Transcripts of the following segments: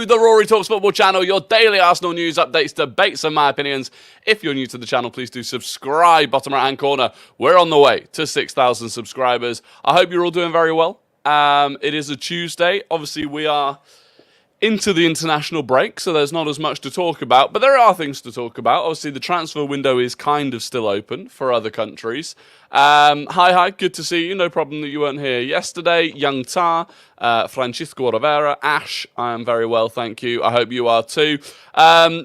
The Rory Talks Football channel, your daily Arsenal news updates, debates and my opinions. If you're new to the channel, please do subscribe. Bottom right hand corner, we're on the way to 6,000 subscribers. I hope you're all doing very well. It is a Tuesday. Obviously, we are into the international break, so there's not as much to talk about, but there are things to talk about. Obviously, the transfer window is kind of still open for other countries. Hi, good to see you. No problem that you weren't here yesterday. Young Tar, Francisco Rivera, Ash, I am very well, thank you. I hope you are too.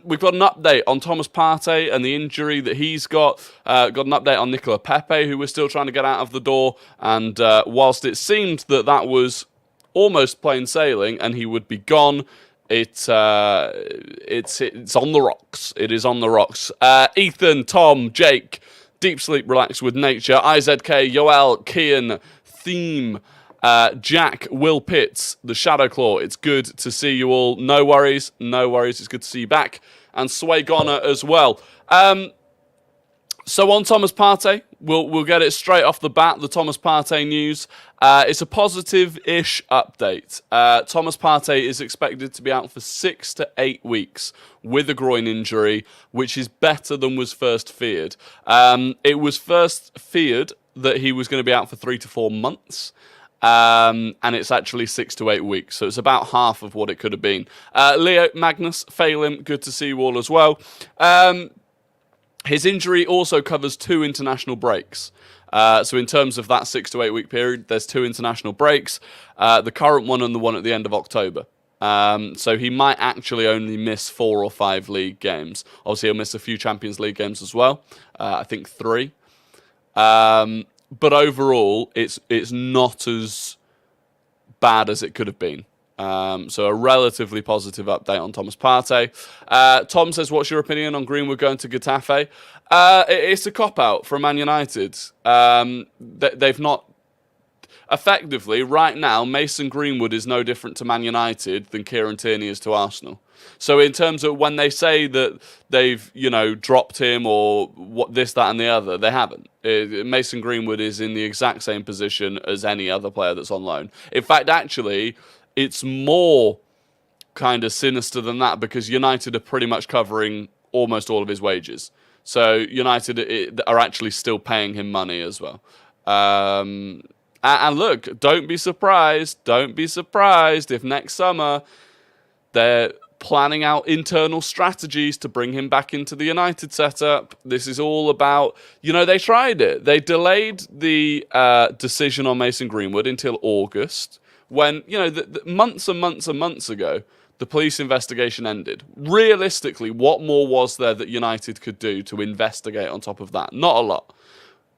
We've got an update on Thomas Partey and the injury that he's got. Got an update on Nicolas Pepe, who we're still trying to get out of the door, and whilst it seemed that that was almost plain sailing, and he would be gone. It's on the rocks. It is on the rocks. Ethan, Tom, Jake, Deep Sleep Relax with Nature, IZK, Yoel, Kian, Theme, Jack, Will Pitts, the Shadow Claw. It's good to see you all. No worries. It's good to see you back. And Sway Goner as well. So on Thomas Partey, we'll get it straight off the bat, the Thomas Partey news. It's a positive-ish update. Thomas Partey is expected to be out for 6 to 8 weeks with a groin injury, which is better than was first feared. It was first feared that he was going to be out for 3 to 4 months. And it's actually 6 to 8 weeks, so it's about half of what it could have been. Leo, Magnus, Phelim, good to see you all as well. His injury also covers 2 international breaks. So in terms of that 6 to 8 week period, there's 2 international breaks, the current one and the one at the end of October. So he might actually only miss 4 or 5 league games. Obviously, he'll miss a few Champions League games as well. I think 3. But overall, it's not as bad as it could have been. So a relatively positive update on Thomas Partey. Tom says, what's your opinion on Greenwood going to Getafe? It's a cop-out for Man United. They've not... Effectively, right now, Mason Greenwood is no different to Man United than Kieran Tierney is to Arsenal. So in terms of when they say that they've, dropped him or what this, that and the other, they haven't. Mason Greenwood is in the exact same position as any other player that's on loan. In fact, actually, it's more kind of sinister than that because United are pretty much covering almost all of his wages. So United are actually still paying him money as well. And look, don't be surprised if next summer they're planning out internal strategies to bring him back into the United setup. This is all about, they tried it. They delayed the decision on Mason Greenwood until August when, months and months and months ago, the police investigation ended. Realistically, what more was there that United could do to investigate on top of that? Not a lot.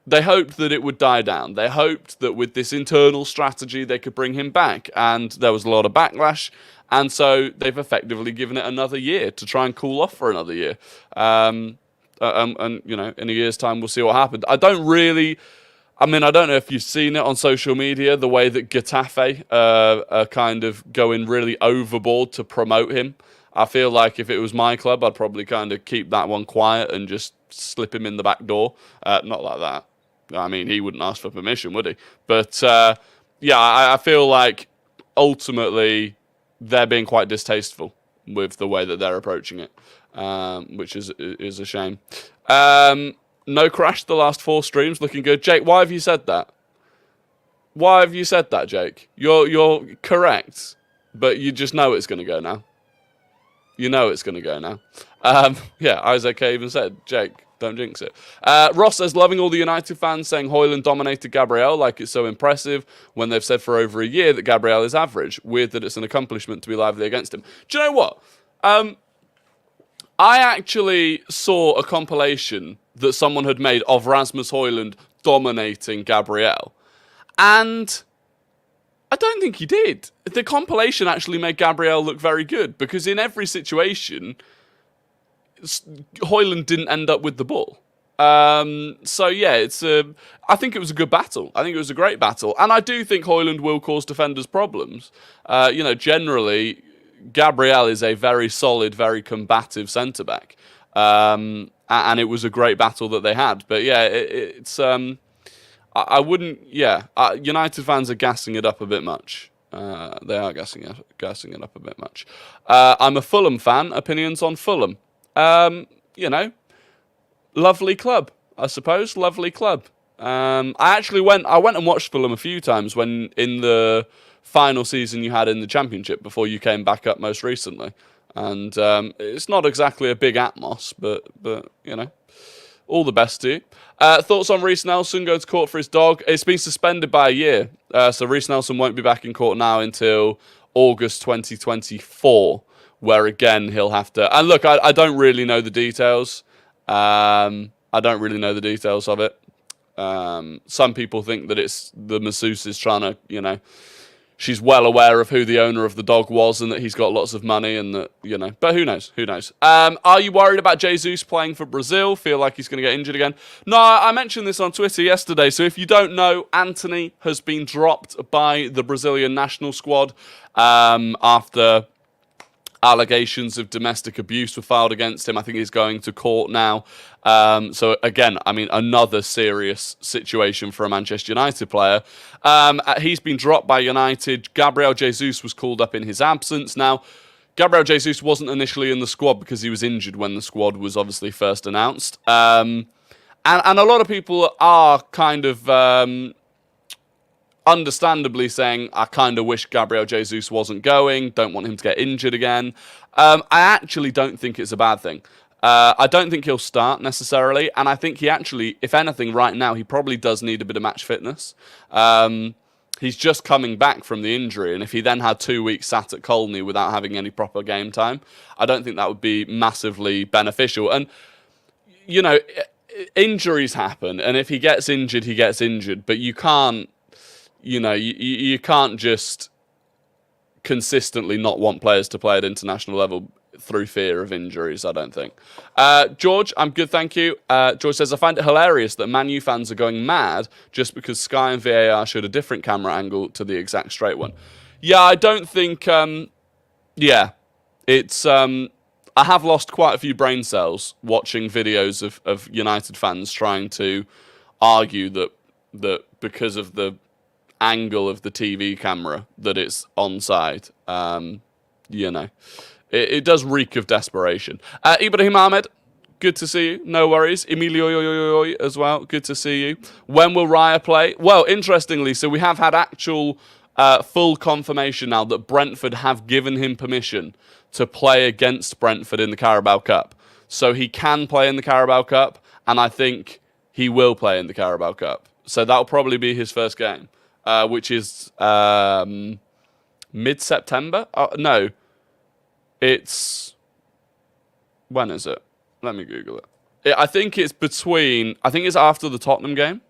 They hoped that it would die down. They hoped that with this internal strategy, they could bring him back. And there was a lot of backlash. And so they've effectively given it another year to try and cool off for another year. And in a year's time, we'll see what happens. I don't know if you've seen it on social media, the way that Getafe are kind of going really overboard to promote him. I feel like if it was my club, I'd probably kind of keep that one quiet and just slip him in the back door. Not like that. I mean, he wouldn't ask for permission, would he? But, I feel like ultimately they're being quite distasteful with the way that they're approaching it, which is a shame. No crash the last 4 streams, looking good. Jake, why have you said that? Why have you said that, Jake? You're correct, but you just know it's going to go now. You know it's going to go now. Isaac even said, Jake, don't jinx it. Ross says, loving all the United fans saying Højlund dominated Gabriel like it's so impressive when they've said for over a year that Gabriel is average. Weird that it's an accomplishment to be lively against him. Do you know what? I actually saw a compilation that someone had made of Rasmus Højlund dominating Gabriel. And I don't think he did. The compilation actually made Gabriel look very good because in every situation, Højlund didn't end up with the ball. I think it was a good battle. I think it was a great battle. And I do think Højlund will cause defenders problems. Generally, Gabriel is a very solid, very combative centre-back. And it was a great battle that they had. But it's... I wouldn't... United fans are gassing it up a bit much. They are gassing it up a bit much. I'm a Fulham fan. Opinions on Fulham? Lovely club, I suppose. Lovely club. I went and watched Fulham a few times when in the final season you had in the Championship before you came back up most recently. And it's not exactly a big atmos, but all the best to you. Thoughts on Reece Nelson going to court for his dog? It's been suspended by a year, so Reece Nelson won't be back in court now until August 2024, where again he'll have to. And look, I don't really know the details. I don't really know the details of it. Some people think that it's the masseuse is trying to, she's well aware of who the owner of the dog was and that he's got lots of money and that, but who knows? Who knows? Are you worried about Jesus playing for Brazil? Feel like he's going to get injured again? No, I mentioned this on Twitter yesterday. So if you don't know, Antony has been dropped by the Brazilian national squad after allegations of domestic abuse were filed against him. I think he's going to court now. So again, another serious situation for a Manchester United player. He's been dropped by United. Gabriel Jesus was called up in his absence. Now, Gabriel Jesus wasn't initially in the squad because he was injured when the squad was obviously first announced. And a lot of people are kind of understandably saying, I kind of wish Gabriel Jesus wasn't going, don't want him to get injured again. I actually don't think it's a bad thing. I don't think he'll start necessarily, and I think he actually, if anything, right now, he probably does need a bit of match fitness. He's just coming back from the injury, and if he then had 2 weeks sat at Colney without having any proper game time, I don't think that would be massively beneficial. And, injuries happen, and if he gets injured, he gets injured, but you can't, you can't just consistently not want players to play at international level through fear of injuries, I don't think. George, I'm good, thank you. George says, I find it hilarious that Man U fans are going mad just because Sky and VAR showed a different camera angle to the exact straight one. Yeah, I don't think... it's... I have lost quite a few brain cells watching videos of United fans trying to argue that because of the angle of the TV camera that it's onside. It does reek of desperation. Ibrahim Ahmed, good to see you. No worries. Emilio as well, good to see you. When will Raya play? Well, interestingly, so we have had actual full confirmation now that Brentford have given him permission to play against Brentford in the Carabao Cup. So he can play in the Carabao Cup, and I think he will play in the Carabao Cup. So that'll probably be his first game. Which is mid-September? No, it's... When is it? Let me Google it. I think it's after the Tottenham game.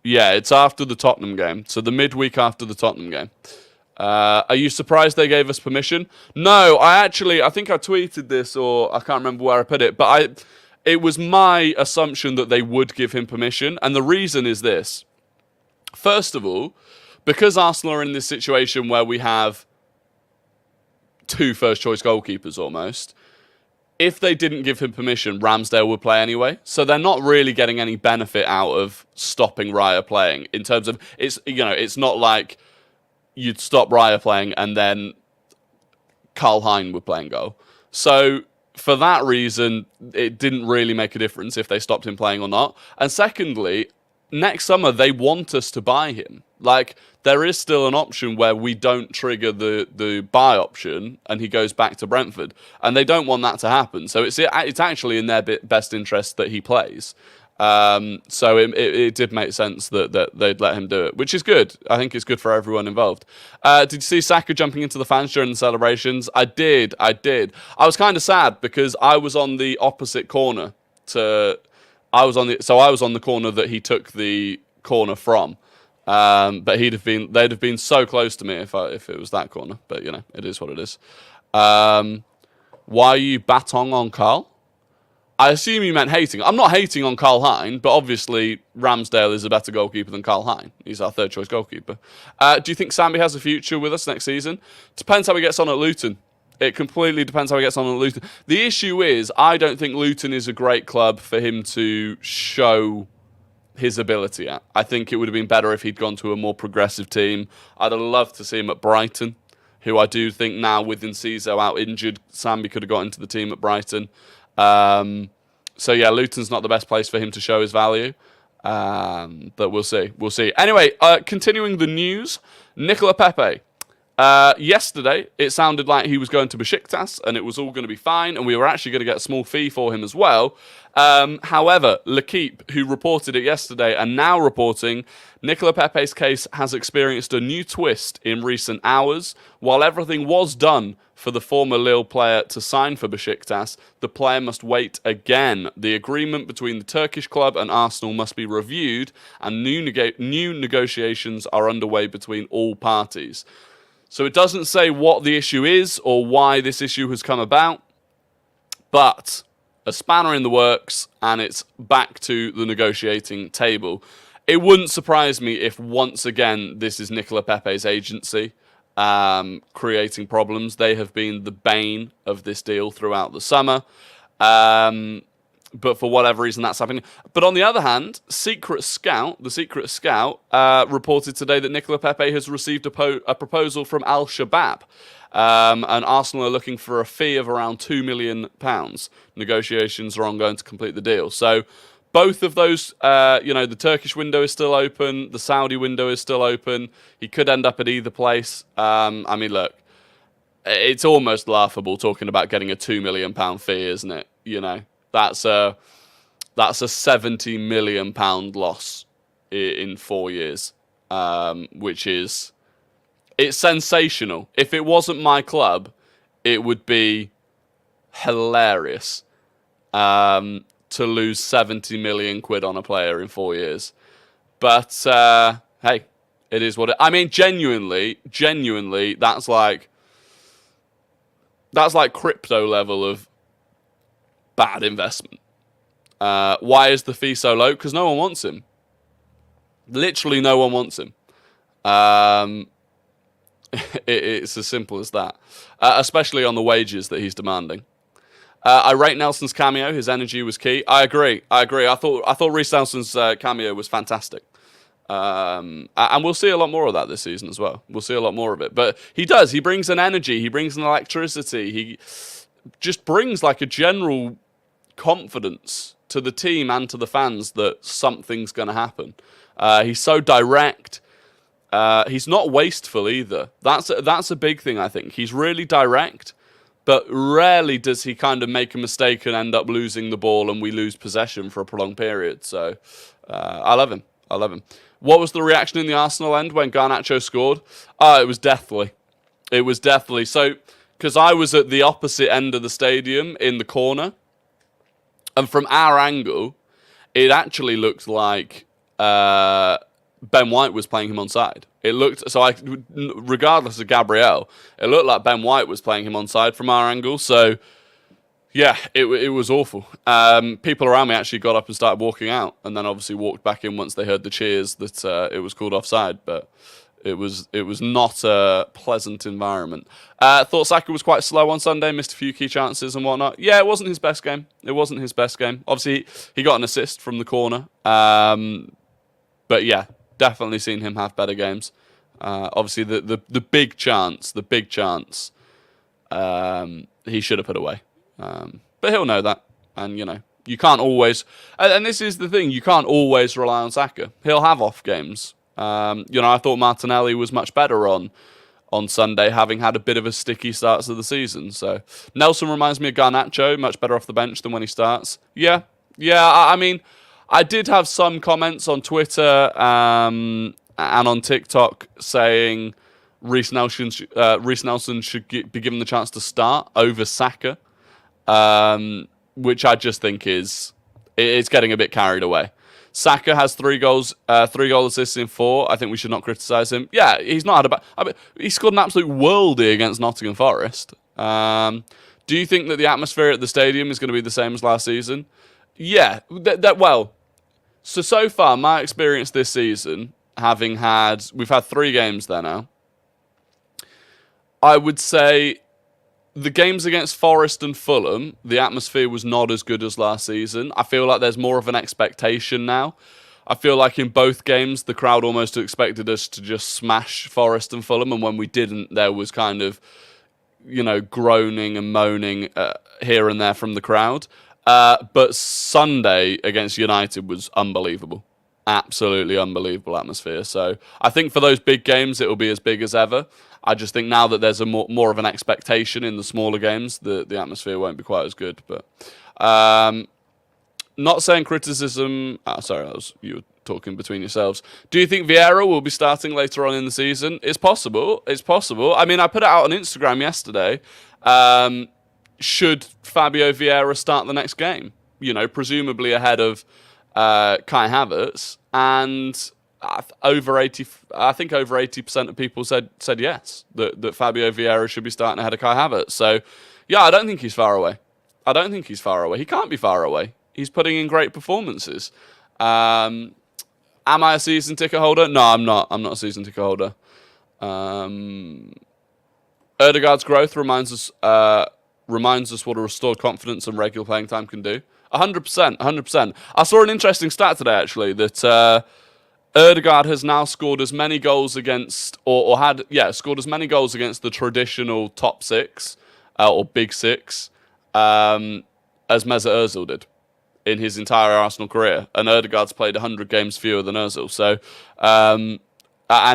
Yeah, it's after the Tottenham game. So the midweek after the Tottenham game. Are you surprised they gave us permission? No, I think I tweeted this, or I can't remember where I put it, but it was my assumption that they would give him permission, and the reason is this. First of all, because Arsenal are in this situation where we have 2 first-choice goalkeepers almost, if they didn't give him permission, Ramsdale would play anyway. So they're not really getting any benefit out of stopping Raya playing. In terms of, it's not like you'd stop Raya playing and then Karl Hein would play in goal. So for that reason, it didn't really make a difference if they stopped him playing or not. And secondly, next summer, they want us to buy him. Like, there is still an option where we don't trigger the buy option and he goes back to Brentford. And they don't want that to happen. So it's actually in their best interest that he plays. So it did make sense that they'd let him do it, which is good. I think it's good for everyone involved. Did you see Saka jumping into the fans during the celebrations? I did. I was kind of sad because I was on the opposite corner I was on the corner that he took the corner from. But they'd have been so close to me if it was that corner. But it is what it is. Why are you batong on Carl? I assume you meant hating. I'm not hating on Karl Hein, but obviously Ramsdale is a better goalkeeper than Karl Hein. He's our third choice goalkeeper. Do you think Sambi has a future with us next season? Depends how he gets on at Luton. It completely depends how he gets on at Luton. The issue is, I don't think Luton is a great club for him to show his ability at. I think it would have been better if he'd gone to a more progressive team. I'd have loved to see him at Brighton, who I do think now with Enciso out injured, Sambi could have got into the team at Brighton. So yeah, Luton's not the best place for him to show his value. But we'll see. We'll see. Anyway, continuing the news, Nicolas Pepe. Yesterday, it sounded like he was going to Besiktas and it was all going to be fine and we were actually going to get a small fee for him as well. However, L'Équipe, who reported it yesterday, are now reporting Nicolas Pepe's case has experienced a new twist in recent hours. While everything was done for the former Lille player to sign for Besiktas, the player must wait again. The agreement between the Turkish club and Arsenal must be reviewed and new negotiations are underway between all parties. So it doesn't say what the issue is or why this issue has come about, but a spanner in the works and it's back to the negotiating table. It wouldn't surprise me if once again this is Nicolas Pepe's agency creating problems. They have been the bane of this deal throughout the summer. But for whatever reason, that's happening. But on the other hand, the Secret Scout, reported today that Nicolas Pepe has received a proposal from Al-Shabaab. And Arsenal are looking for a fee of around £2 million. Negotiations are ongoing to complete the deal. So both of those, the Turkish window is still open. The Saudi window is still open. He could end up at either place. Look, it's almost laughable talking about getting a £2 million fee, isn't it? You know. That's a £70 million loss in 4 years, which is it's sensational. If it wasn't my club, it would be hilarious to lose 70 million quid on a player in 4 years. But hey, it is what it. I mean, genuinely, that's like crypto level of bad investment. Why is the fee so low? Because no one wants him. Literally no one wants him. It's as simple as that. Especially on the wages that he's demanding. I rate Nelson's cameo. His energy was key. I agree. I thought Reece Nelson's cameo was fantastic. And we'll see a lot more of that this season as well. We'll see a lot more of it. But he does. He brings an energy. He brings an electricity. He just brings like a general confidence to the team and to the fans that something's going to happen. He's so direct. He's not wasteful either. That's a big thing, I think. He's really direct, but rarely does he kind of make a mistake and end up losing the ball and we lose possession for a prolonged period. So I love him. What was the reaction in the Arsenal end when Garnacho scored? It was deathly. It was deathly. So, because I was at the opposite end of the stadium in the corner, and from our angle, it actually looked like Ben White was playing him onside. It looked regardless of Gabriel, it looked like Ben White was playing him onside from our angle. So, yeah, it was awful. People around me actually got up and started walking out, and then obviously walked back in once they heard the cheers that it was called offside. But it was not a pleasant environment. Thought Saka was quite slow on Sunday, missed a few key chances and whatnot. Yeah, it wasn't his best game. Obviously, he got an assist from the corner. But yeah, definitely seen him have better games. Obviously, the big chance, he should have put away. But he'll know that. And, you can't always... And this is the thing, you can't always rely on Saka. He'll have off games. I thought Martinelli was much better on Sunday, having had a bit of a sticky start to the season. So Nelson reminds me of Garnacho, much better off the bench than when he starts. Yeah. I mean, I did have some comments on Twitter and on TikTok saying Reece Nelson should be given the chance to start over Saka, which I just think it's getting a bit carried away. Saka has 3 goal assists in 4. I think we should not criticise him. Yeah, he's not had he scored an absolute worldie against Nottingham Forest. Do you think that the atmosphere at the stadium is going to be the same as last season? Yeah. So far, my experience this season, we've had 3 games there now. I would say the games against Forest and Fulham, the atmosphere was not as good as last season. I feel like there's more of an expectation now. I feel like in both games, the crowd almost expected us to just smash Forest and Fulham, and when we didn't, there was kind of, groaning and moaning here and there from the crowd. But Sunday against United was unbelievable. Absolutely unbelievable atmosphere. So I think for those big games, it will be as big as ever. I just think now that there's a more of an expectation in the smaller games, the atmosphere won't be quite as good. But not saying criticism. Sorry, you were talking between yourselves. Do you think Vieira will be starting later on in the season? It's possible. It's possible. I mean, I put it out on Instagram yesterday. Should Fabio Vieira start the next game? Presumably ahead of Kai Havertz, and over 80% of people said yes that Fabio Vieira should be starting ahead of Kai Havertz. So yeah, I don't think he's far away. He can't be far away. He's putting in great performances. Am I a season ticket holder? No, I'm not. I'm not a season ticket holder. Ødegaard's growth reminds us what a restored confidence and regular playing time can do. 100%. I saw an interesting stat today, actually, that Ødegaard has now scored as many goals against, scored as many goals against the traditional top six, or big six, as Mesut Ozil did in his entire Arsenal career. And Ødegaard's played 100 games fewer than Ozil. So, and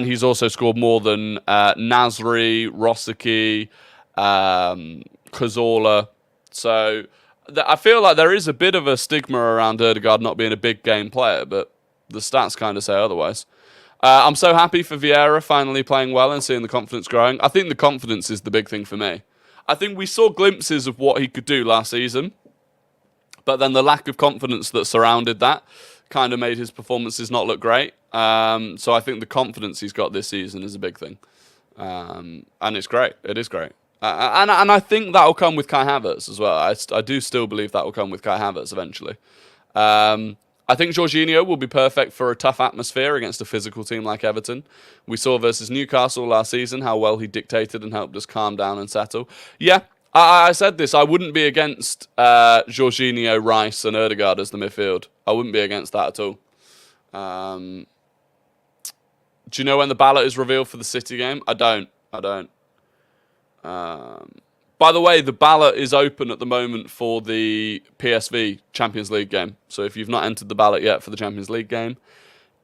he's also scored more than Nasri, Rosicky, Cazorla. So I feel like there is a bit of a stigma around Ødegaard not being a big game player, but the stats kind of say otherwise. I'm so happy for Vieira finally playing well and seeing the confidence growing. I think the confidence is the big thing for me. I think we saw glimpses of what he could do last season, but then the lack of confidence that surrounded that kind of made his performances not look great. So I think the confidence he's got this season is a big thing. And it's great. It is great. And I think that will come with Kai Havertz as well. I do still believe that will come with Kai Havertz eventually. I think Jorginho will be perfect for a tough atmosphere against a physical team like Everton. We saw versus Newcastle last season how well he dictated and helped us calm down and settle. Yeah, I said this. I wouldn't be against Jorginho, Rice and Ødegaard as the midfield. I wouldn't be against that at all. Do you know when the ballot is revealed for the City game? I don't. By the way, the ballot is open at the moment for the PSV Champions League game. So if you've not entered the ballot yet for the Champions League game,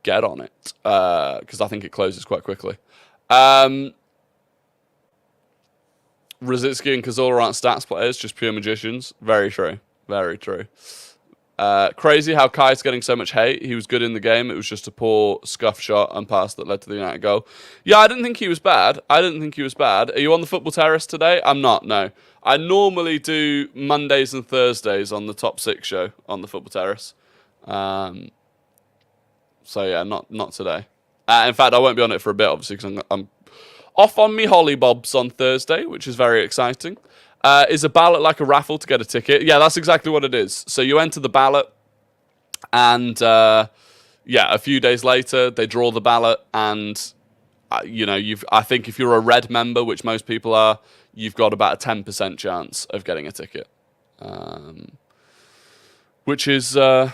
get on it. Because I think it closes quite quickly. Rosicky and Cazorla aren't stats players, just pure magicians. Very true. Very true. Crazy how Kai's getting so much hate. He was good in the game. It was just a poor scuff shot and pass that led to the United goal. Yeah, I didn't think he was bad. Are you on the football terrace today? I'm not, no. I normally do Mondays and Thursdays on the Top 6 show on the football terrace. So yeah, not today. In fact, I won't be on it for a bit, obviously, because I'm off on me hollybobs on Thursday, which is very exciting. Is a ballot like a raffle to get a ticket? Yeah, that's exactly what it is. So you enter the ballot, and a few days later they draw the ballot, and I think if you're a red member, which most people are, you've got about a 10% chance of getting a ticket, which is not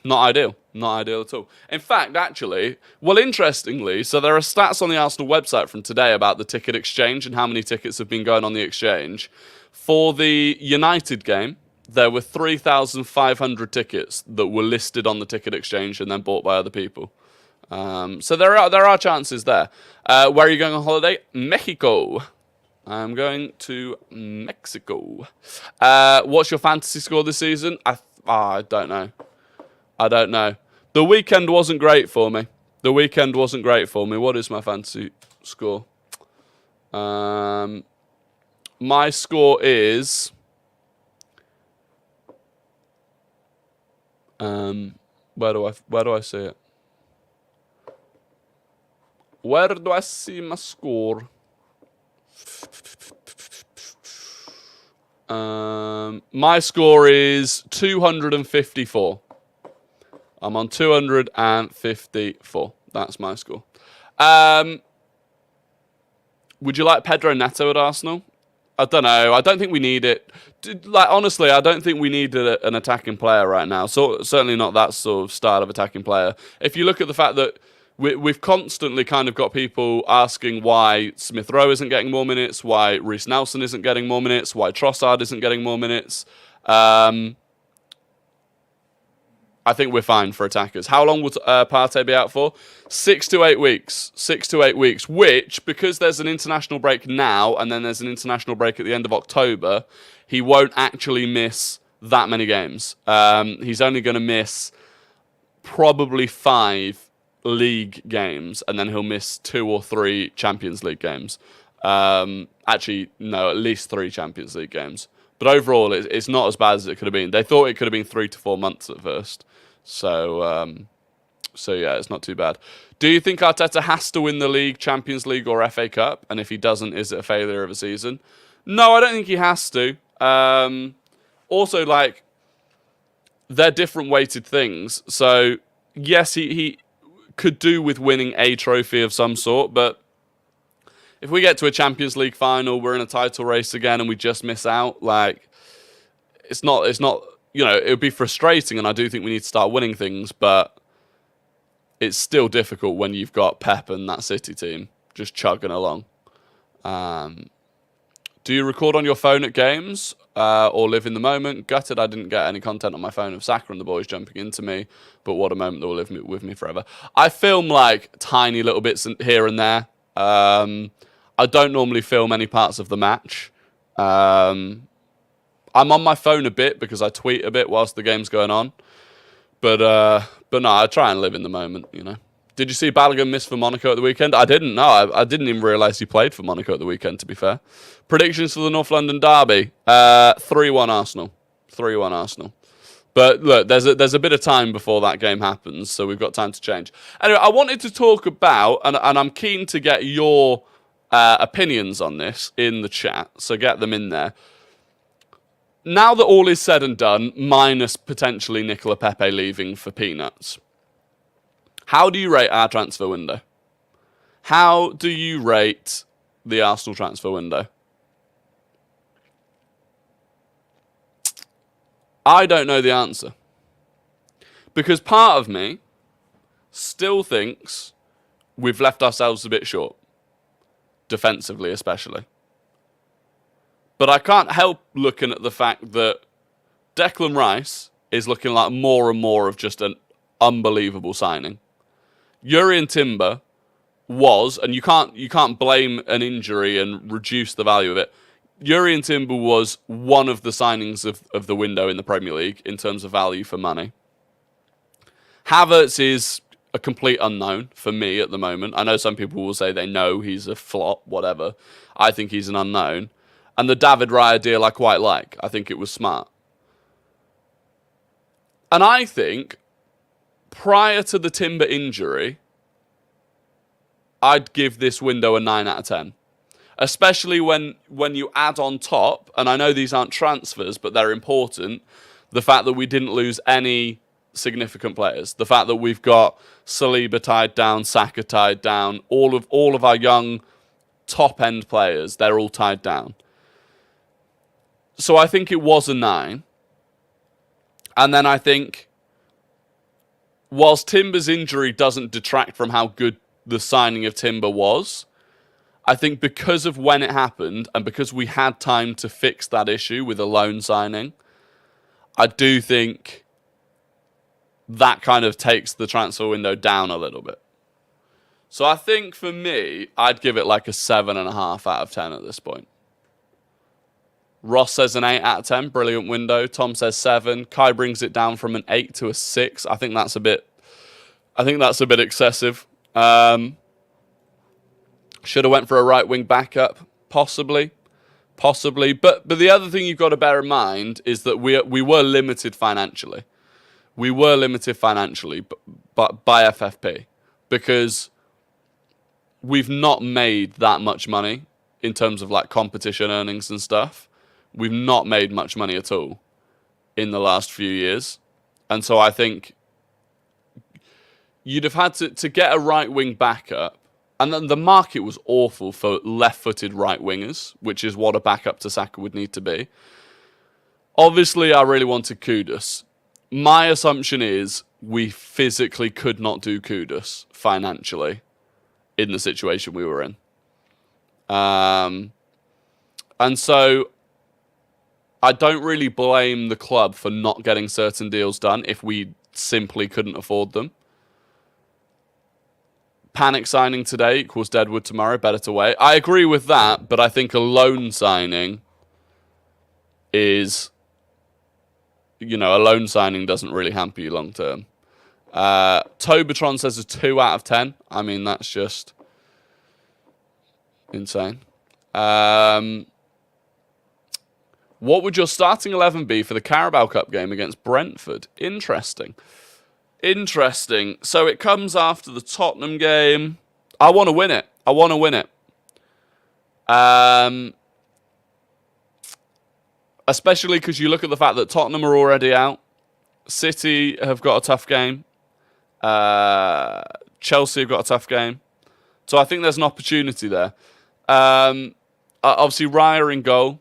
ideal. Not ideal at all. In fact, actually, interestingly, so there are stats on the Arsenal website from today about the ticket exchange and how many tickets have been going on the exchange. For the United game, there were 3,500 tickets that were listed on the ticket exchange and then bought by other people. So there are chances there. Where are you going on holiday? Mexico. I'm going to Mexico. What's your fantasy score this season? I don't know. The weekend wasn't great for me. What is my fantasy score? My score is... where do I see it? Where do I see my score? My score is 254. I'm on 254. That's my score. Would you like Pedro Neto at Arsenal? I don't know. I don't think we need it. Like, honestly, I don't think we need an attacking player right now. So certainly not that sort of style of attacking player. If you look at the fact that we've constantly kind of got people asking why Smith Rowe isn't getting more minutes, why Reece Nelson isn't getting more minutes, why Trossard isn't getting more minutes. I think we're fine for attackers. How long would Partey be out for? 6 to 8 weeks. 6 to 8 weeks, which, because there's an international break now and then there's an international break at the end of October, he won't actually miss that many games. He's only going to miss probably 5 league games, and then he'll miss 2 or 3 Champions League games. Actually, no, at least 3 Champions League games. But overall, it's not as bad as it could have been. They thought it could have been 3 to 4 months at first. So yeah, it's not too bad. Do you think Arteta has to win the league, Champions League, or FA Cup? And if he doesn't, is it a failure of a season? No, I don't think he has to. Also, like, they're different weighted things. So yes, he could do with winning a trophy of some sort, but if we get to a Champions League final, we're in a title race again, and we just miss out, like, it's not, you know, it would be frustrating, and I do think we need to start winning things, but it's still difficult when you've got Pep and that City team just chugging along. Do you record on your phone at games or live in the moment? Gutted I didn't get any content on my phone of Saka and the boys jumping into me, but what a moment that will live with me forever. I film, like, tiny little bits here and there. I don't normally film any parts of the match. I'm on my phone a bit because I tweet a bit whilst the game's going on. But no, I try and live in the moment, you know. Did you see Balogun miss for Monaco at the weekend? I didn't. No, I didn't even realise he played for Monaco at the weekend, to be fair. Predictions for the North London derby. 3-1 Arsenal. 3-1 Arsenal. But look, there's a bit of time before that game happens, so we've got time to change. Anyway, I wanted to talk about, and I'm keen to get your opinions on this in the chat, so get them in there. Now that all is said and done, minus potentially Nicolas Pepe leaving for peanuts, how do you rate our transfer window? How do you rate the Arsenal transfer window? I don't know the answer. Because part of me still thinks we've left ourselves a bit short. Defensively, especially. But I can't help looking at the fact that Declan Rice is looking like more and more of just an unbelievable signing. Jurrien Timber was, and you can't blame an injury and reduce the value of it. Jurrien Timber was one of the signings of the window in the Premier League in terms of value for money. Havertz is a complete unknown for me at the moment. I know some people will say they know he's a flop, whatever. I think he's an unknown. And the David Raya deal I quite like. I think it was smart. And I think prior to the Timber injury, I'd give this window a 9 out of 10. Especially when you add on top, and I know these aren't transfers, but they're important, the fact that we didn't lose any significant players. The fact that we've got Saliba tied down, Saka tied down, all of our young top-end players, they're all tied down. So I think it was a 9. And then I think, whilst Timber's injury doesn't detract from how good the signing of Timber was, I think because of when it happened and because we had time to fix that issue with a loan signing, I do think that kind of takes the transfer window down a little bit. So I think for me, I'd give it like a 7.5 out of 10 at this point. Ross says an 8 out of 10, brilliant window. Tom says 7. Kai brings it down from an 8 to a 6. I think that's a bit excessive. Should have went for a right wing backup, possibly. But the other thing you've got to bear in mind is that we were limited financially. We were limited financially, but by FFP, because we've not made that much money in terms of like competition earnings and stuff. We've not made much money at all in the last few years. And so I think you'd have had to get a right wing backup. And then the market was awful for left-footed right wingers, which is what a backup to Saka would need to be. Obviously, I really wanted Kudus. My assumption is we physically could not do Kudus financially in the situation we were in. And so I don't really blame the club for not getting certain deals done if we simply couldn't afford them. Panic signing today equals Deadwood tomorrow, better to wait. I agree with that, but I think a loan signing is, a loan signing doesn't really hamper you long term. Tobertron says a 2 out of 10. I mean, that's just insane. What would your starting 11 be for the Carabao Cup game against Brentford? Interesting. So it comes after the Tottenham game. I want to win it. Especially because you look at the fact that Tottenham are already out. City have got a tough game. Chelsea have got a tough game. So I think there's an opportunity there. Obviously, Raya in goal.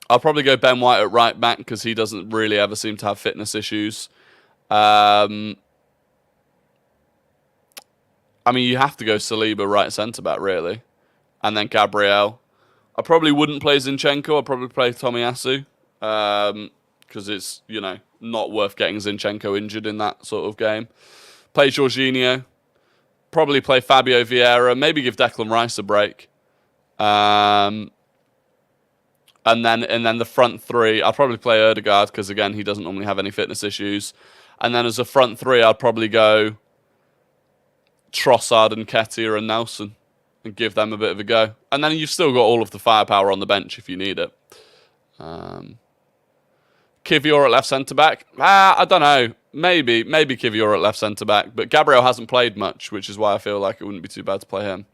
I'll probably go Ben White at right back because he doesn't really ever seem to have fitness issues. I mean, you have to go Saliba right centre-back, really. And then Gabriel. I probably wouldn't play Zinchenko. I'd probably play Tomiyasu. Because it's, not worth getting Zinchenko injured in that sort of game. Play Jorginho. Probably play Fabio Vieira. Maybe give Declan Rice a break. And then the front three, I'll probably play Ødegaard because, again, he doesn't normally have any fitness issues. And then as a front three, I'd probably go Trossard and Ketia and Nelson and give them a bit of a go. And then you've still got all of the firepower on the bench if you need it. Kivior at left centre-back? I don't know. Maybe Kivior at left centre-back. But Gabriel hasn't played much, which is why I feel like it wouldn't be too bad to play him.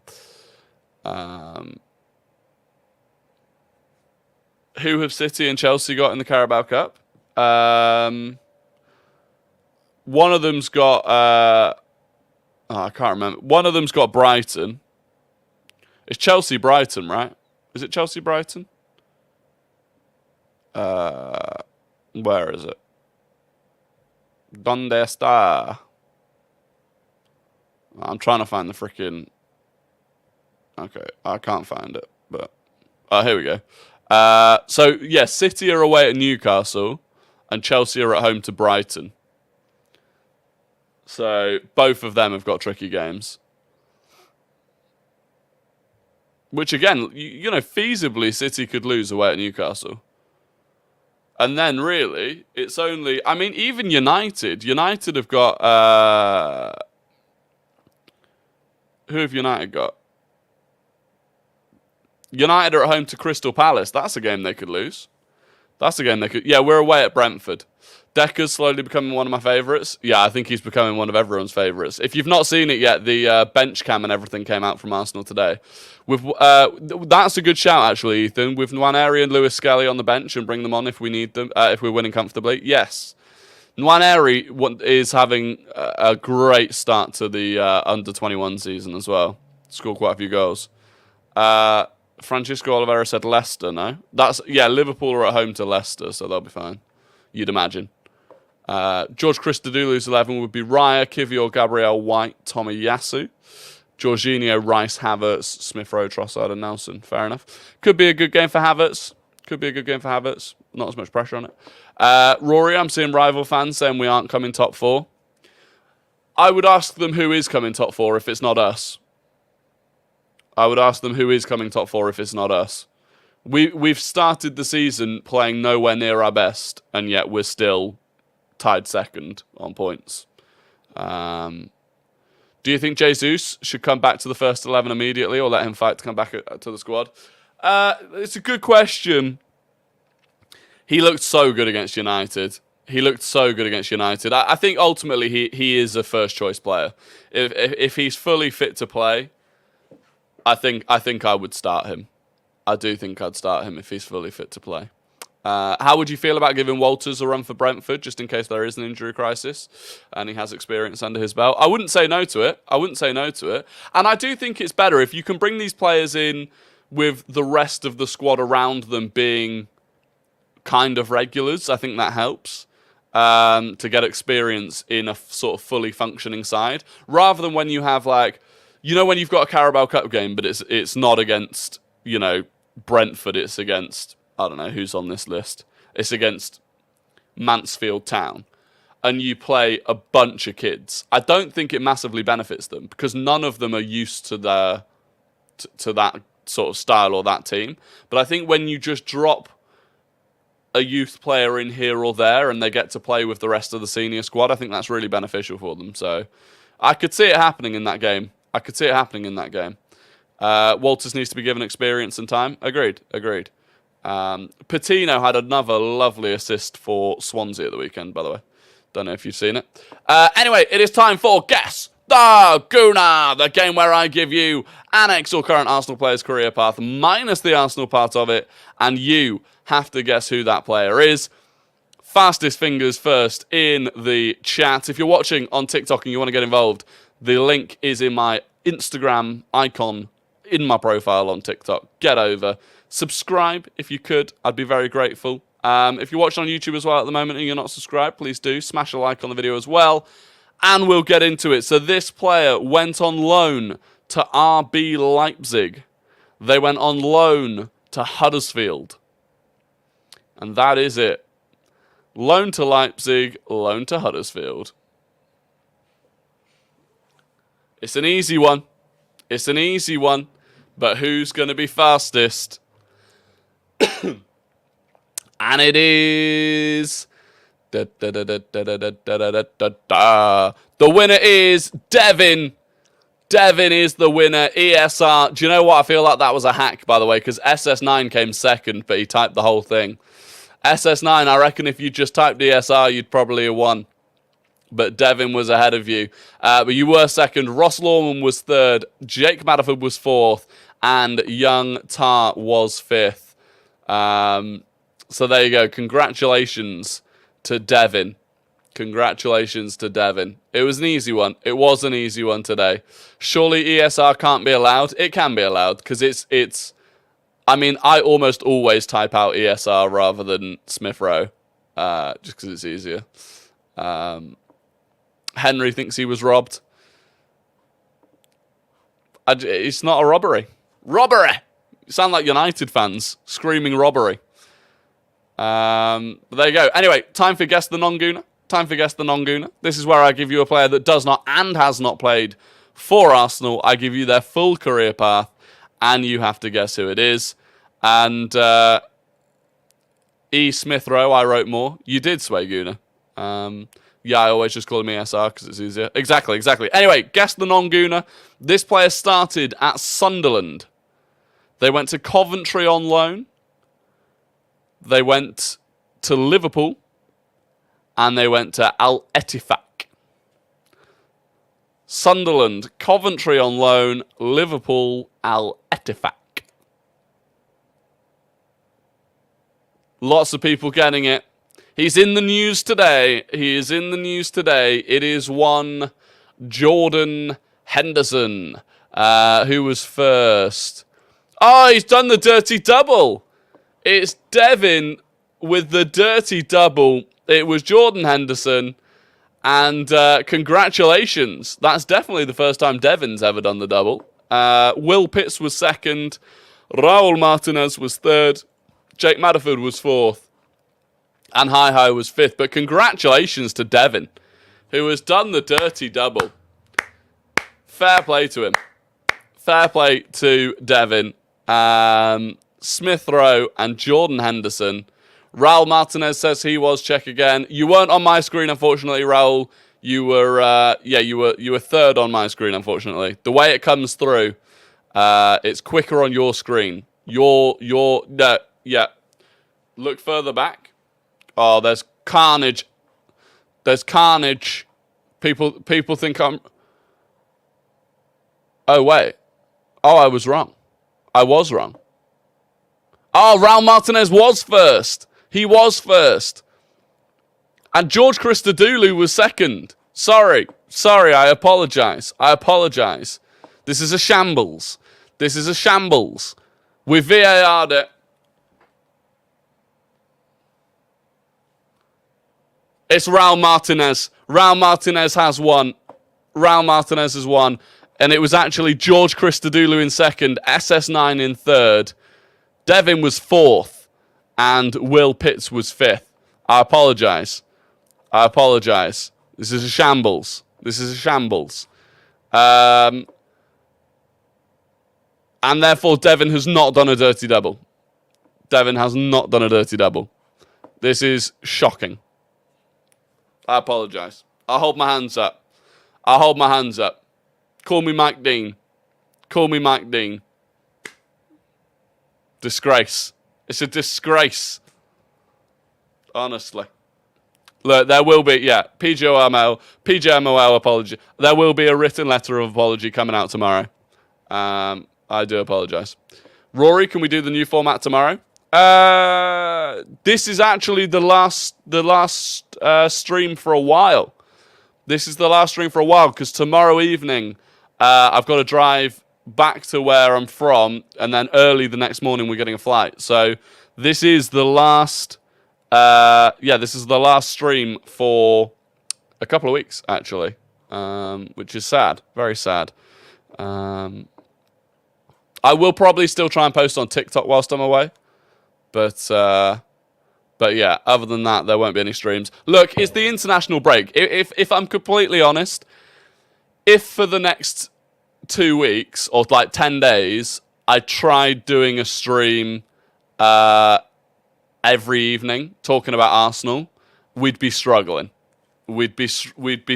Who have City and Chelsea got in the Carabao Cup? One of them's got... I can't remember. One of them's got Brighton. It's Chelsea-Brighton, right? Is it Chelsea-Brighton? Where is it? Donde está? I'm trying to find the freaking... Okay, I can't find it, but... here we go. So, yeah, City are away at Newcastle, and Chelsea are at home to Brighton. So, both of them have got tricky games. Which, again, feasibly, City could lose away at Newcastle. And then, really, it's only... I mean, even United. United have got... Who have United got? United are at home to Crystal Palace. That's a game they could lose. Yeah, we're away at Brentford. Decker's slowly becoming one of my favourites. Yeah, I think he's becoming one of everyone's favourites. If you've not seen it yet, the bench cam and everything came out from Arsenal today. That's a good shout, actually, Ethan. With Nwaneri and Lewis Skelly on the bench and bring them on if we need them, if we're winning comfortably. Yes. Nwaneri is having a great start to the under-21 season as well. Scored quite a few goals. Francisco Oliveira said Leicester, no? Liverpool are at home to Leicester, so they'll be fine. You'd imagine. George Christodoulou's 11 would be Raya, Kivior, Gabriel, White, Tomiyasu, Jorginho, Rice, Havertz, Smith Rowe, Trossard, and Nelson. Fair enough. Could be a good game for Havertz. Not as much pressure on it. Rory, I'm seeing rival fans saying we aren't coming top 4. I would ask them who is coming top 4 if it's not us. We've started the season playing nowhere near our best, and yet we're still tied second on points. Do you think Jesus should come back to the first 11 immediately, or let him fight to come back to the squad? It's a good question. He looked so good against United. I think ultimately he is a first choice player. If he's fully fit to play, I think I would start him. I do think I'd start him if he's fully fit to play. How would you feel about giving Walters a run for Brentford, just in case there is an injury crisis and he has experience under his belt? I wouldn't say no to it. And I do think it's better if you can bring these players in with the rest of the squad around them being kind of regulars. I think that helps to get experience in a sort of fully functioning side, rather than when you have when you've got a Carabao Cup game, but it's not against, Brentford, it's against, I don't know who's on this list. It's against Mansfield Town. And you play a bunch of kids. I don't think it massively benefits them because none of them are used to that sort of style or that team. But I think when you just drop a youth player in here or there and they get to play with the rest of the senior squad, I think that's really beneficial for them. So I could see it happening in that game. Walters needs to be given experience and time. Agreed. Patino had another lovely assist for Swansea at the weekend, by the way. Don't know if you've seen it. Anyway, it is time for Guess the Gooner, the game where I give you an ex or current Arsenal player's career path minus the Arsenal part of it, and you have to guess who that player is. Fastest fingers first in the chat. If you're watching on TikTok and you want to get involved, the link is in my Instagram icon in my profile on TikTok. Get over. Subscribe if you could. I'd be very grateful. If you're watching on YouTube as well at the moment and you're not subscribed, please do. Smash a like on the video as well. And we'll get into it. So this player went on loan to RB Leipzig. They went on loan to Huddersfield. And that is it. Loan to Leipzig, loan to Huddersfield. It's an easy one. But who's going to be fastest? And it is... The winner is Devin. Devin is the winner. ESR. Do you know what? I feel like that was a hack, by the way, because SS9 came second, but he typed the whole thing. SS9, I reckon if you just typed ESR, you'd probably have won. But Devin was ahead of you. But you were second. Ross Lawman was third. Jake Madaford was fourth. And Young Tar was fifth. So there you go. Congratulations to Devin. It was an easy one. It was an easy one today. Surely ESR can't be allowed? It can be allowed because it's. I mean, I almost always type out ESR rather than Smith Rowe, just because it's easier. Henry thinks he was robbed. It's not a robbery. Robbery! You sound like United fans screaming robbery. But there you go. Anyway, time for Guess the Non-Gooner. This is where I give you a player that does not and has not played for Arsenal. I give you their full career path, and you have to guess who it is. And E. Smith Rowe, I wrote more. You did, Sway Gooner. Yeah, I always just call him ESR because it's easier. Exactly. Anyway, Guess the Non-Gooner. This player started at Sunderland. They went to Coventry on loan. They went to Liverpool. And they went to Al Ettifaq. Sunderland, Coventry on loan, Liverpool, Al Ettifaq. Lots of people getting it. He's in the news today. It is one Jordan Henderson, who was first. Oh, he's done the dirty double. It's Devin with the dirty double. It was Jordan Henderson. And congratulations. That's definitely the first time Devin's ever done the double. Will Pitts was second. Raul Martinez was third. Jake Madaford was fourth. And Hi was fifth. But congratulations to Devin, who has done the dirty double. Fair play to him. Fair play to Devin. Smith Rowe and Jordan Henderson. Raul Martinez says he was. Check again. You weren't on my screen, unfortunately, Raul. You were, you were third on my screen, unfortunately. The way it comes through, it's quicker on your screen. Look further back. Oh, there's carnage. People think I'm. Oh wait. Oh, I was wrong. Oh, Raul Martinez was first. He was first. And George Christodoulou was second. Sorry, I apologise. This is a shambles. We VAR'd it. It's Raul Martinez. Raul Martinez has won. And it was actually George Christodoulou in second, SS9 in third. Devin was fourth. And Will Pitts was fifth. I apologise. This is a shambles. And therefore, Devin has not done a dirty double. This is shocking. I apologise. I hold my hands up. Call me Mike Dean. Disgrace. It's a disgrace. Honestly. Look, there will be, PJMOL apology. There will be a written letter of apology coming out tomorrow. I do apologise. Rory, can we do the new format tomorrow? This is actually the last stream for a while. Because tomorrow evening I've got to drive back to where I'm from, and then early the next morning we're getting a flight. So this is the last. This is the last stream for a couple of weeks, actually, which is sad, very sad. I will probably still try and post on TikTok whilst I'm away, but yeah, other than that, there won't be any streams. Look, it's the international break. If I'm completely honest, if for the next 2 weeks or like 10 days, I tried doing a stream every evening talking about Arsenal, we'd be struggling. We'd be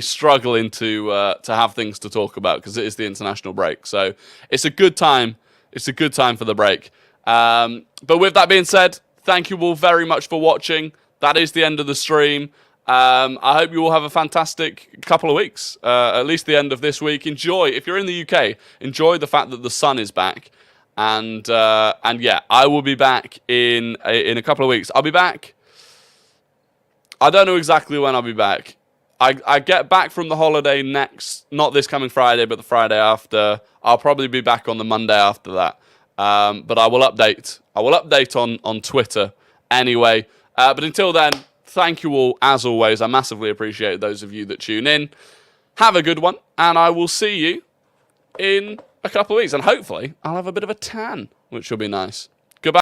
struggling to have things to talk about because it is the international break. So it's a good time. It's a good time for the break. But with that being said, thank you all very much for watching. That is the end of the stream. I hope you all have a fantastic couple of weeks. At least the end of this week. Enjoy. If you're in the UK, enjoy the fact that the sun is back. And yeah, I will be back in a couple of weeks. I'll be back. I don't know exactly when I'll be back. I get back from the holiday not this coming Friday, but the Friday after. I'll probably be back on the Monday after that. But I will update. On Twitter anyway. But until then, thank you all as always. I massively appreciate those of you that tune in. Have a good one, and I will see you in a couple of weeks. And hopefully, I'll have a bit of a tan, which will be nice.